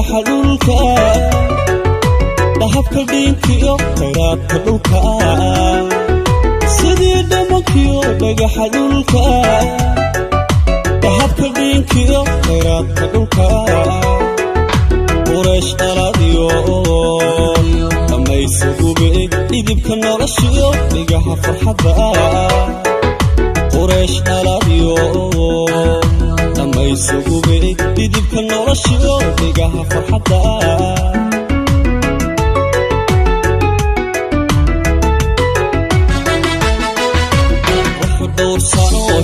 dhagaxa dhulka dahabka dhiinkiyo khayraadka dhulka sidii dhamankiyo dhagaxa dhulka dahabka dhiinkiyo khayraadka dhulka quraysh dhaladiyo dhamaysigube idibka noloshiyo dhigaha farxadda quraysh dhaladiyo dhamaysigube idibka noloshiyo dhigaha farxadda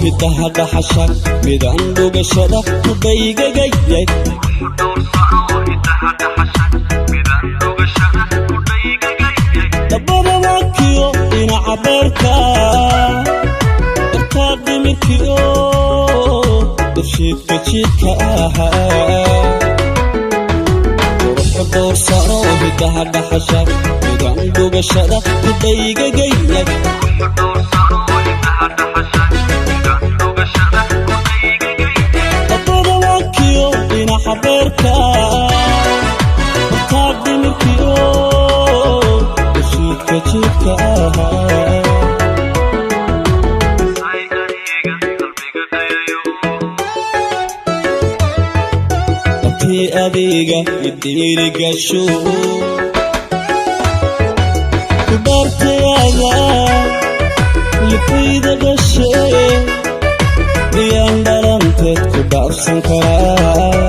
hidaha dhaxasha midaan dhugashada ku dhaygagayay dabada waakiyo dhinaca beerka darkaa dhimirkiyo darshiidka jiidka ahaa quruxu dhowrsano hidaha dhaxasha midaan dhugashada ku dhaygagayay habeerka darkaa dhimirkiyo dashiidka jiidka ahaa abtii adiga idhiirigasho ku dhaartayaada lifayda dhashe miyaan dhalanteed ku dhaafsan karaa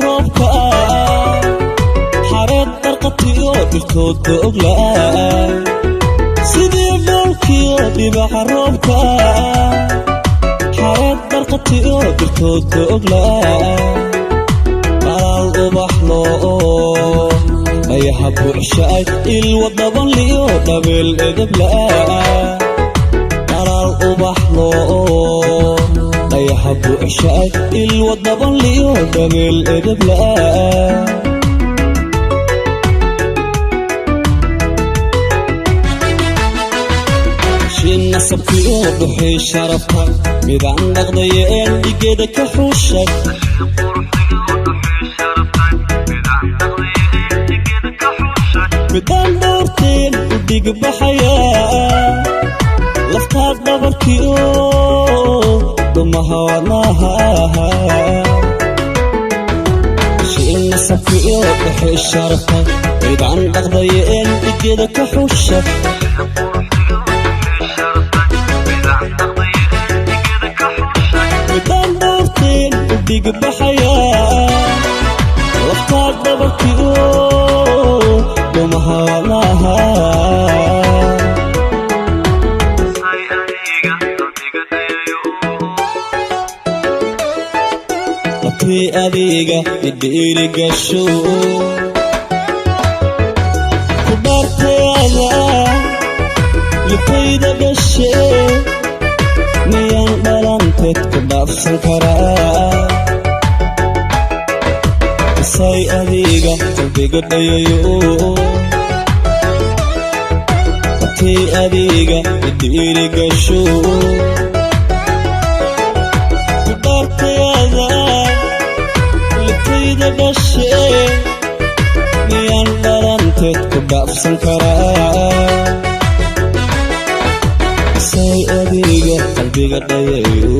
roobka xareed darqatiyo dhirtoodka oglaa sidii dhoolkiyo dhibaxa roobka xareed darqatiyo dhirtoodka oglaa qalaal ubaxlo dhayaha buuxshaay ilwa dhabanliyo dhabeel edablaa qalaal ubaxlo dhayaha buuxshaay ilwa dhabanliyo dhabeel edablaa shin nasabkiyo dhuxii sharafta midaan dhaqdayeen dhigeeda ka xuushay midaan dhowrteen u dhigbaxayaa laftaa dhabarkiyo dhumahawadnaha shin nasabkiyo dhuxii sharafta midaan dhaqdayeen dhigeeda ka xuushay midaan dhowrteen u dhigbaxayaa laftaa dhabarkiyo dhumahawadnaha abtii adiga idhiirigasho ku dhaartayaada lifayda dhashe miyaan dhalanteed ku dhaafsan karaa isay adiga qalbiga dhayayo abtii adiga idhiirigasho ku dhaartayaada lifayda dhashe miyaan dhalanteed ku dhaafsan karaa say adiga qalbiga dhayayo